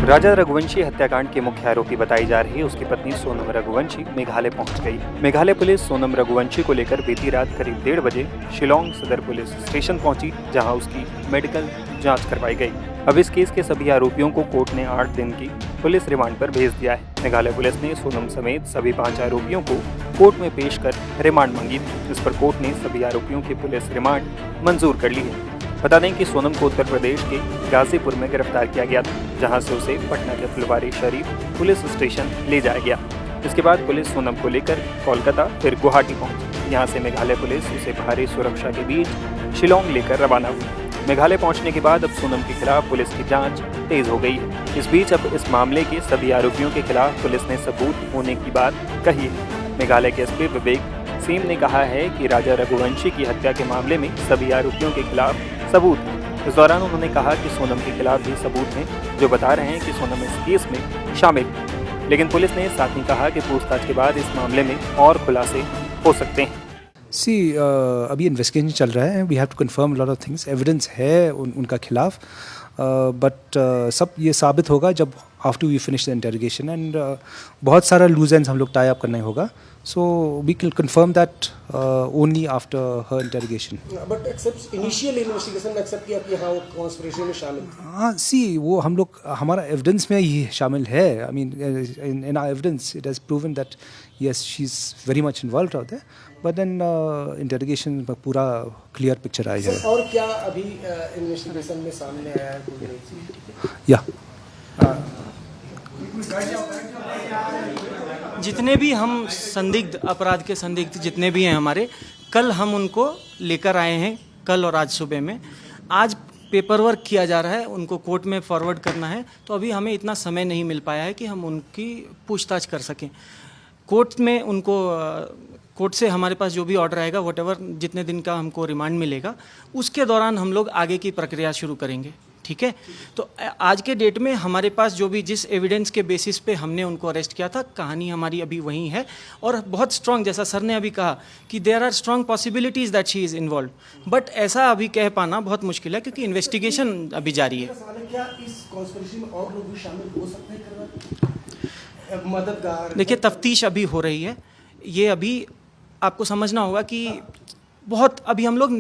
राजा रघुवंशी हत्याकांड के मुख्य आरोपी बताई जा रही उसकी पत्नी सोनम रघुवंशी मेघालय पहुंच गई। मेघालय पुलिस सोनम रघुवंशी को लेकर बीती रात करीब 1:30 बजे शिलोंग सदर पुलिस स्टेशन पहुंची, जहां उसकी मेडिकल जांच करवाई गई। अब इस केस के सभी आरोपियों को कोर्ट ने 8 दिन की पुलिस रिमांड पर भेज दिया है। मेघालय पुलिस ने सोनम समेत सभी 5 आरोपियों को कोर्ट में पेश कर रिमांड मांगी थी, जिस पर कोर्ट ने सभी आरोपियों की पुलिस रिमांड मंजूर कर ली है। बता दें कि सोनम को उत्तर प्रदेश के गाजीपुर में गिरफ्तार किया गया था, जहां से उसे पटना के फुलवारी शरीफ पुलिस स्टेशन ले जाया गया। इसके बाद पुलिस सोनम को लेकर कोलकाता फिर गुवाहाटी पहुंची। यहां से मेघालय पुलिस उसे भारी सुरक्षा के बीच शिलोंग लेकर रवाना हुई। मेघालय पहुंचने के बाद अब सोनम के खिलाफ पुलिस की जांच तेज हो गई है। इस बीच अब इस मामले के सभी आरोपियों के खिलाफ पुलिस ने सबूत होने की बात कही है। मेघालय के एसपी विवेक सिंह ने कहा है कि राजा रघुवंशी की हत्या के मामले में सभी आरोपियों के खिलाफ सबूत हैं। इस दौरान उन्होंने कहा कि सोनम के खिलाफ भी सबूत हैं जो बता रहे हैं कि सोनम इस केस में शामिल है, लेकिन पुलिस ने साथ ही कहा कि पूछताछ के बाद इस मामले में और खुलासे हो सकते हैं। अभी इन्वेस्टिगेशन चल रहा है। We have to confirm lot of things. Evidence है उनका खिलाफ, बट सब ये साबित होगा जब after we finish the interrogation, and बहुत सारा लूज एंड्स हम लोग टाई अप करना होगा। So we can confirm that only after her interrogation. But except initial investigation में accept किया कि हाँ वो conspiracy में शामिल थी। हाँ, वो हम लोग हमारा evidence में ये शामिल है। I mean in our evidence it has proven that yes she's very much involved out there. But then interrogation में पूरा clear picture आई है। और क्या अभी investigation में सामने आया है? Yeah. जितने भी हम संदिग्ध अपराध के संदिग्ध जितने भी हैं हमारे, कल हम उनको लेकर आए हैं, कल और आज सुबह में। आज पेपर वर्क किया जा रहा है, उनको कोर्ट में फॉरवर्ड करना है, तो अभी हमें इतना समय नहीं मिल पाया है कि हम उनकी पूछताछ कर सकें। कोर्ट में उनको कोर्ट से हमारे पास जो भी ऑर्डर आएगा, व्हाटएवर जितने दिन का हमको रिमांड मिलेगा, उसके दौरान हम लोग आगे की प्रक्रिया शुरू करेंगे। ठीक है, तो आज के डेट में हमारे पास जो भी जिस एविडेंस के बेसिस पे हमने उनको अरेस्ट किया था, कहानी हमारी अभी वही है। और बहुत स्ट्रांग, जैसा सर ने अभी कहा कि there are strong possibilities that she is involve, but ऐसा अभी कह पाना बहुत मुश्किल है क्योंकि इन्वेस्टिगेशन अभी जारी है। क्या इस कॉन्स्पिरेसी में और लोग भी शामिल हो सकते हैं, मददगार? देखिए, तफ्तीश अभी हो रही है। ये अभी आपको समझना होगा कि बहुत अभी हम लोग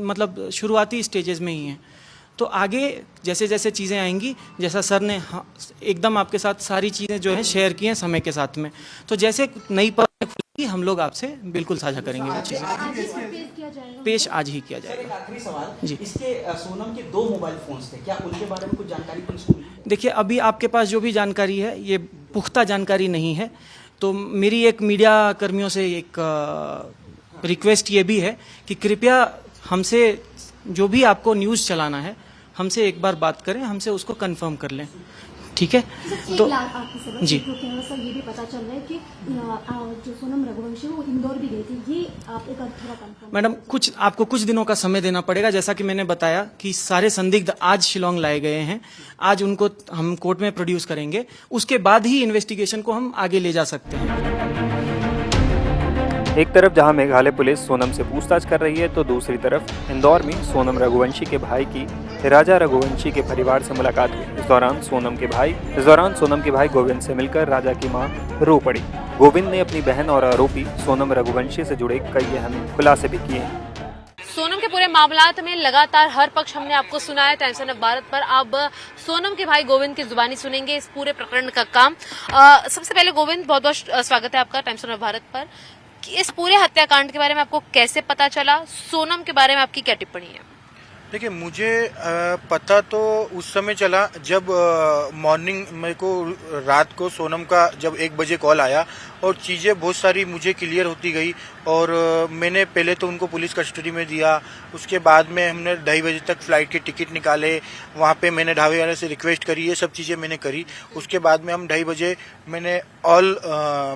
मतलब शुरुआती स्टेजेस में ही हैं, तो आगे जैसे जैसे चीज़ें आएंगी, जैसा सर ने एकदम आपके साथ सारी चीज़ें जो है शेयर की हैं समय के साथ में, तो जैसे नई परतें खुलेंगी हम लोग आपसे बिल्कुल साझा करेंगे वो चीज़ें। पेश आज ही किया जाएगा। एक आखिरी सवाल जी, इसके सोनम के 2 मोबाइल फोन्स थे, क्या उनके बारे में कुछ जानकारी पुलिस को मिली? देखिए, अभी आपके पास जो भी जानकारी है ये पुख्ता जानकारी नहीं है, तो मेरी एक मीडिया कर्मियों से एक रिक्वेस्ट ये भी है कि कृपया हमसे जो भी आपको न्यूज़ चलाना है, हमसे एक बार बात करें, हमसे उसको कंफर्म कर लें। ठीक है, तो जी, सर ये भी पता चल रहा है कि जो सोनम रघुवंशी वो इंदौर भी गई थी, ये आप एक थोड़ा कंफर्म। मैडम, आपको कुछ दिनों का समय देना पड़ेगा। जैसा कि मैंने बताया कि सारे संदिग्ध आज शिलोंग लाए गए हैं, आज उनको हम कोर्ट में प्रोड्यूस करेंगे, उसके बाद ही इन्वेस्टिगेशन को हम आगे ले जा सकते हैं। एक तरफ जहां मेघालय पुलिस सोनम से पूछताछ कर रही है, तो दूसरी तरफ इंदौर में सोनम रघुवंशी के भाई की राजा रघुवंशी के परिवार से मुलाकात हुई। इस दौरान सोनम के भाई गोविंद से मिलकर राजा की मां रो पड़ी। गोविंद ने अपनी बहन और आरोपी सोनम रघुवंशी से जुड़े कई अहम खुलासे भी किए हैं। सोनम के पूरे मामलात में लगातार हर पक्ष हमने आपको सुनाया टाइम्स ऑफ भारत पर। अब सोनम के भाई गोविंद की जुबानी सुनेंगे इस पूरे प्रकरण का काम। सबसे पहले गोविंद, बहुत बहुत स्वागत है आपका टाइम्स ऑफ भारत पर। इस पूरे हत्याकांड के बारे में आपको कैसे पता चला? सोनम के बारे में आपकी क्या टिप्पणी है? देखिए, मुझे पता तो उस समय चला जब मॉर्निंग मेरे को रात को सोनम का जब 1 बजे कॉल आया और चीज़ें बहुत सारी मुझे क्लियर होती गई। और मैंने पहले तो उनको पुलिस कस्टडी में दिया, उसके बाद में हमने 2:30 बजे तक फ़्लाइट के टिकट निकाले, वहाँ पे मैंने ढाबे वाले से रिक्वेस्ट करी, ये सब चीज़ें मैंने करी। उसके बाद में हम 2:30 बजे मैंने ऑल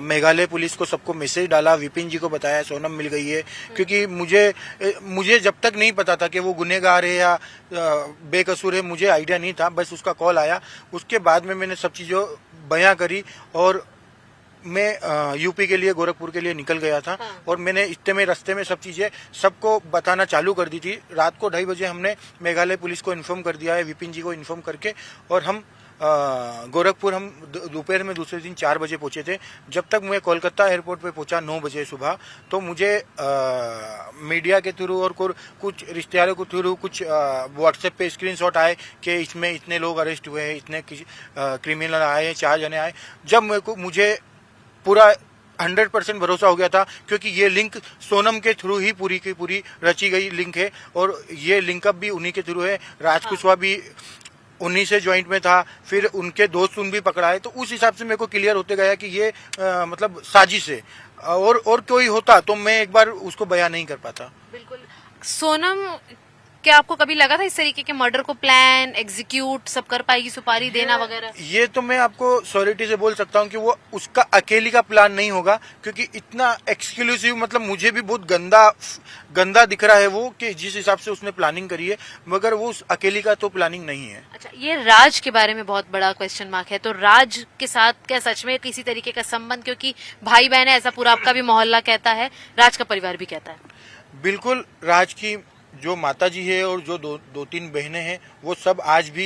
मेघालय पुलिस को सबको मैसेज डाला, विपिन जी को बताया सोनम मिल गई है, क्योंकि मुझे जब तक नहीं पता था कि वो गुनहगार है या बेकसूर है, मुझे आइडिया नहीं था। बस उसका कॉल आया, उसके बाद में मैंने सब चीज़ों बयां करी और मैं यूपी के लिए, गोरखपुर के लिए निकल गया था। और मैंने इतने में रास्ते में सब चीज़ें सबको बताना चालू कर दी थी। रात को 2:30 बजे हमने मेघालय पुलिस को इन्फॉर्म कर दिया है, विपिन जी को इन्फॉर्म करके, और हम गोरखपुर हम दोपहर में दूसरे दिन 4 बजे पहुंचे थे। जब तक मैं कोलकाता एयरपोर्ट पे पहुंचा 9 बजे सुबह, तो मुझे मीडिया के थ्रू और कुछ रिश्तेदारों के थ्रू कुछ व्हाट्सएप पे स्क्रीनशॉट आए कि इसमें इतने लोग अरेस्ट हुए हैं, इतने क्रिमिनल आए हैं, 4 जने आए। जब मुझे पूरा 100% भरोसा हो गया था, क्योंकि ये लिंक सोनम के थ्रू ही पूरी की पूरी रची गई लिंक है और ये लिंकअप भी उन्हीं के थ्रू है। राज कुशवाहा भी उन्हीं से ज्वाइंट में था, फिर उनके दोस्त उन भी पकड़ाए, तो उस हिसाब से मेरे को क्लियर होते गया कि ये मतलब साजिश है। और कोई होता तो मैं एक बार उसको बयान नहीं कर पाता। बिल्कुल। सोनम, क्या आपको कभी लगा था इस तरीके के मर्डर को प्लान एग्जीक्यूट सब कर पाएगी, सुपारी देना वगैरह? ये तो मैं आपको सॉलिटी से बोल सकता हूँ कि वो उसका अकेली का प्लान नहीं होगा, क्योंकि इतना एक्सक्लूसिव, मतलब मुझे भी बहुत गंदा दिख रहा है वो, कि जिस हिसाब से उसने प्लानिंग करी है, मगर वो उस अकेली का तो प्लानिंग नहीं है। अच्छा, ये राज के बारे में बहुत बड़ा क्वेश्चन मार्क है, तो राज के साथ क्या सच में किसी तरीके का संबंध, क्योंकि भाई बहन है ऐसा पूरा आपका भी मोहल्ला कहता है, राज का परिवार भी कहता है? बिल्कुल, राज की जो माता जी है और जो दो तीन बहनें हैं, वो सब आज भी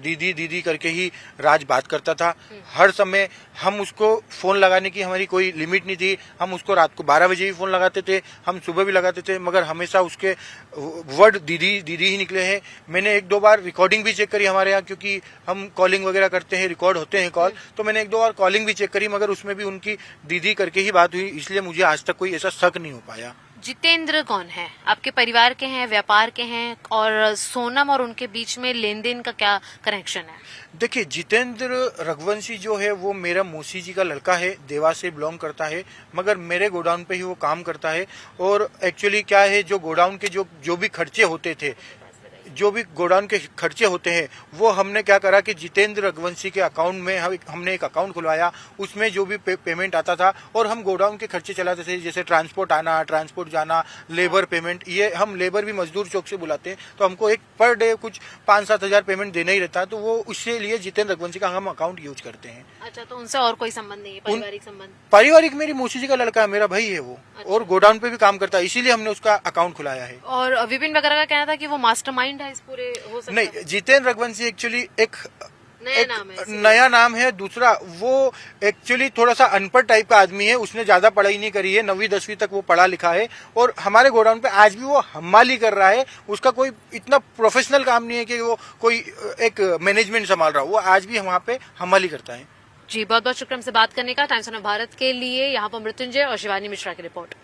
दीदी दीदी करके ही राज बात करता था। हर समय हम उसको फोन लगाने की हमारी कोई लिमिट नहीं थी। हम उसको रात को 12 बजे भी फोन लगाते थे, हम सुबह भी लगाते थे, मगर हमेशा उसके वर्ड दीदी दीदी ही निकले हैं। मैंने 1-2 बार रिकॉर्डिंग भी चेक करी हमारे यहाँ, क्योंकि हम कॉलिंग वगैरह करते हैं, रिकॉर्ड होते हैं कॉल, तो मैंने 1-2 बार कॉलिंग भी चेक करी, मगर उसमें भी उनकी दीदी करके ही बात हुई। इसलिए मुझे आज तक कोई ऐसा शक नहीं हो पाया। जितेंद्र कौन है? आपके परिवार के हैं, व्यापार के हैं, और सोनम और उनके बीच में लेन देन का क्या कनेक्शन है? देखिए, जितेंद्र रघुवंशी जो है वो मेरा मौसी जी का लड़का है, देवास से बिलोंग करता है, मगर मेरे गोडाउन पे ही वो काम करता है। और एक्चुअली क्या है, जो गोडाउन के जो भी खर्चे होते थे, जो भी गोडाउन के खर्चे होते हैं, वो हमने क्या करा कि जितेंद्र रघुवंशी के अकाउंट में हमने एक अकाउंट खुलवाया। उसमें जो भी पेमेंट आता था, और हम गोडाउन के खर्चे चलाते थे, जैसे ट्रांसपोर्ट आना, ट्रांसपोर्ट जाना, लेबर पेमेंट। ये हम लेबर भी मजदूर चौक से बुलाते हैं, तो हमको एक पर डे कुछ 5-7 हजार पेमेंट देना ही रहता है, तो वो उसके लिए जितेंद्र रघुवंशी का हम अकाउंट यूज करते हैं। अच्छा, तो उनसे और कोई संबंध नहीं है, पारिवारिक संबंध? पारिवारिक मेरी मौसी जी का लड़का है, मेरा भाई है वो। अच्छा। और गोडाउन पे भी काम करता है, इसीलिए हमने उसका अकाउंट खुलाया है। और विपिन वगैरह का कहना था कि वो मास्टरमाइंड है इस पूरे, हो सकता नहीं, जितेंद्र रघुवंशी एक्चुअली एक नया नाम है। दूसरा, वो एक्चुअली थोड़ा सा अनपढ़ टाइप का आदमी है, उसने ज्यादा पढ़ाई नहीं करी है, 9वीं-10वीं तक वो पढ़ा लिखा है, और हमारे गोडाउन पे आज भी वो हमाली कर रहा है। उसका कोई इतना प्रोफेशनल काम नहीं है कि वो कोई एक मैनेजमेंट संभाल रहा हो, वो आज भी वहाँ पे हमाली करता है। जी, बहुत बहुत शुक्रिया हमसे बात करने का। टाइम्स ऑफ भारत के लिए यहाँ पर मृत्युंजय और शिवानी मिश्रा की रिपोर्ट।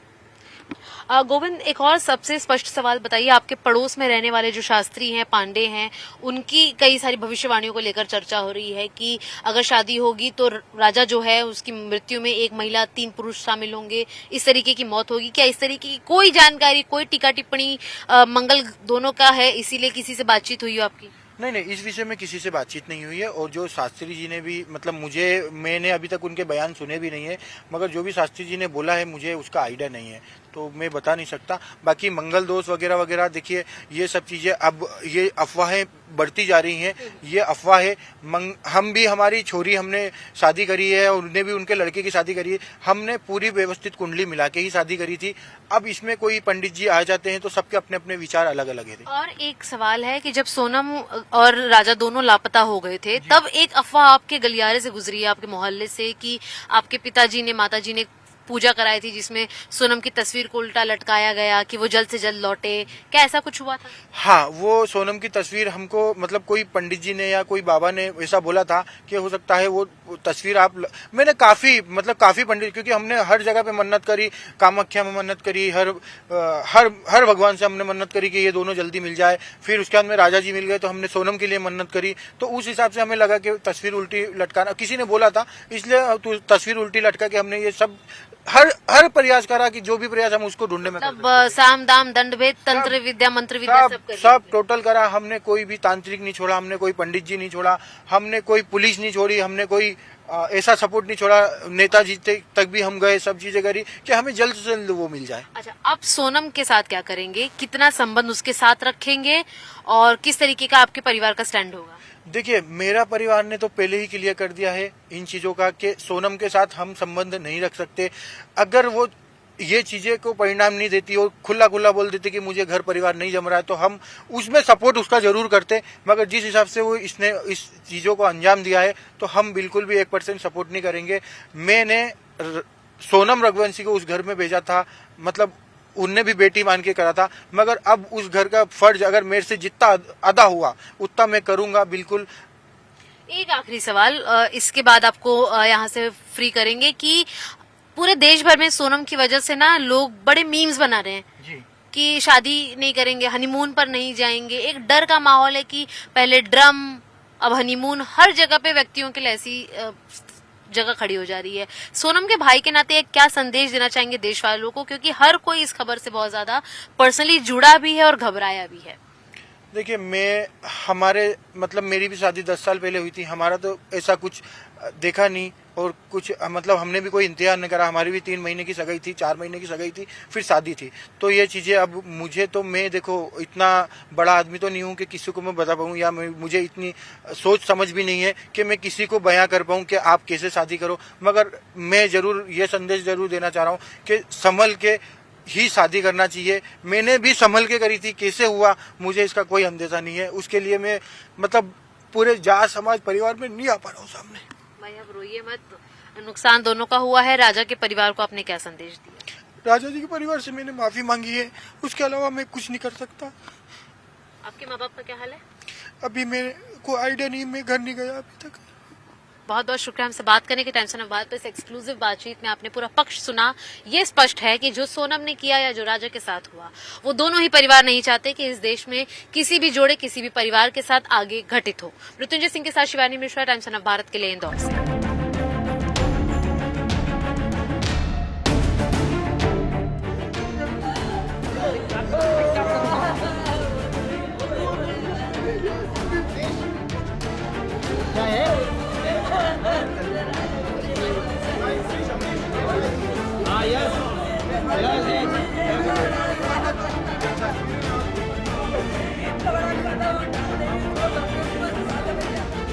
गोविंद, एक और सबसे स्पष्ट सवाल बताइए, आपके पड़ोस में रहने वाले जो शास्त्री हैं, पांडे हैं, उनकी कई सारी भविष्यवाणियों को लेकर चर्चा हो रही है कि अगर शादी होगी तो राजा जो है उसकी मृत्यु में 1 महिला 3 पुरुष शामिल होंगे, इस तरीके की मौत होगी। क्या इस तरीके की कोई जानकारी, कोई टीका टिप्पणी मंगल दोनों का है, इसीलिए किसी से बातचीत हुई हो आपकी? नहीं, इस विषय में किसी से बातचीत नहीं हुई है। और जो शास्त्री जी ने भी, मतलब मैंने अभी तक उनके बयान सुने भी नहीं है, मगर जो भी शास्त्री जी ने बोला है मुझे उसका आइडिया नहीं है, तो मैं बता नहीं सकता। बाकी मंगल दोष वगैरह वगैरह, देखिए ये सब चीजें अब ये अफवाहें बढ़ती जा रही हैं, ये अफवाह है। हम भी, हमारी छोरी हमने शादी करी है और उन्हें भी उनके लड़के की शादी करी है, हमने पूरी व्यवस्थित कुंडली मिला के ही शादी करी थी। अब इसमें कोई पंडित जी आ जाते हैं तो सबके अपने अपने विचार अलग अलग है। और एक सवाल है कि जब सोनम और राजा दोनों लापता हो गए थे, तब एक अफवाह आपके गलियारे से गुजरी है, आपके मोहल्ले से, कि आपके पिताजी ने, माताजी ने पूजा कराई थी जिसमें सोनम की तस्वीर को उल्टा लटकाया गया कि वो जल्द से जल्द लौटे। क्या ऐसा कुछ हुआ था? हाँ, वो सोनम की तस्वीर हमको, मतलब कोई पंडित जी ने या कोई बाबा ने ऐसा बोला था कि हो सकता है वो तस्वीर मैंने काफी पंडित, क्योंकि हमने हर जगह पे मन्नत करी, कामाख्या में मन्नत करी, हर भगवान से हमने मन्नत करी कि ये दोनों जल्दी मिल जाए। फिर उसके बाद में राजा जी मिल गए तो हमने सोनम के लिए मन्नत करी, तो उस हिसाब से हमें लगा कि तस्वीर उल्टी लटकाना, किसी ने बोला था, इसलिए तस्वीर उल्टी लटका के हमने ये सब हर प्रयास करा कि जो भी प्रयास हम उसको ढूंढने में साम दाम दंड भेद, तंत्र विद्या, मंत्र विद्या सब टोटल करा। हमने कोई भी तांत्रिक नहीं छोड़ा, हमने कोई पंडित जी नहीं छोड़ा, हमने कोई पुलिस नहीं छोड़ी, हमने कोई ऐसा सपोर्ट नहीं छोड़ा। नेताजी तक भी हम गए, सब चीजें करी कि हमें जल्द से जल्द वो मिल जाए। अच्छा, अब सोनम के साथ क्या करेंगे? कितना संबंध उसके साथ रखेंगे और किस तरीके का आपके परिवार का स्टैंड होगा? देखिए, मेरा परिवार ने तो पहले ही क्लियर कर दिया है इन चीजों का कि सोनम के साथ हम संबंध नहीं रख सकते। अगर वो ये चीजें को परिणाम नहीं देती और खुला खुला बोल देते कि मुझे घर परिवार नहीं जम रहा है, तो हम उसमें सपोर्ट उसका जरूर करते, मगर जिस हिसाब से वो इसने इस चीजों को अंजाम दिया है तो हम बिल्कुल भी 1% सपोर्ट नहीं करेंगे। मैंने सोनम रघुवंशी को उस घर में भेजा था, मतलब उनने भी बेटी मान के करा था, मगर अब उस घर का फर्ज अगर मेरे से जितना अदा हुआ उतना मैं करूंगा बिल्कुल। एक आखिरी सवाल, इसके बाद आपको यहाँ से फ्री करेंगे कि पूरे देश भर में सोनम की वजह से ना लोग बड़े मीम्स बना रहे हैं जी। कि शादी नहीं करेंगे, हनीमून पर नहीं जाएंगे। एक डर का माहौल है कि पहले ड्रम अब हनीमून, हर जगह पे व्यक्तियों के लिए ऐसी जगह खड़ी हो जा रही है। सोनम के भाई के नाते एक क्या संदेश देना चाहेंगे देश वालों को, क्योंकि हर कोई इस खबर से बहुत ज्यादा पर्सनली जुड़ा भी है और घबराया भी है। देखिए, मैं हमारे मतलब मेरी भी शादी 10 साल पहले हुई थी, हमारा तो ऐसा कुछ देखा नहीं और कुछ मतलब हमने भी कोई इंतजार नहीं करा। हमारी भी 3 महीने की सगाई थी, 4 महीने की सगाई थी, फिर शादी थी। तो ये चीजें अब मुझे तो, मैं देखो इतना बड़ा आदमी तो नहीं हूँ कि किसी को मैं बता पाऊँ, या मुझे इतनी सोच समझ भी नहीं है कि मैं किसी को बयां कर पाऊँ कि आप कैसे शादी करो। मगर मैं जरूर ये संदेश जरूर देना चाह रहा हूँ कि संभल के ही शादी करना चाहिए। मैंने भी संभल के करी थी, कैसे हुआ मुझे इसका कोई अंदेशा नहीं है। उसके लिए मैं मतलब पूरे जाट समाज परिवार में नहीं आ पा रहा हूँ सामने। भाई अब रोइए मत, नुकसान दोनों का हुआ है। राजा के परिवार को आपने क्या संदेश दिया? राजा जी के परिवार से मैंने माफी मांगी है, उसके अलावा मैं कुछ नहीं कर सकता। आपके माँ बाप का क्या हाल है? अभी मेरे को आइडिया नहीं, मैं घर नहीं गया अभी तक। बहुत बहुत शुक्रिया हमसे बात करने के। टाइम्स ऑफ भारत पर इस एक्सक्लूसिव बातचीत में आपने पूरा पक्ष सुना। ये स्पष्ट है कि जो सोनम ने किया या जो राजा के साथ हुआ, वो दोनों ही परिवार नहीं चाहते कि इस देश में किसी भी जोड़े किसी भी परिवार के साथ आगे घटित हो। मृत्युंजय सिंह के साथ शिवानी मिश्रा, टाइम्स ऑफ भारत के लिए इंदौर से। Yes.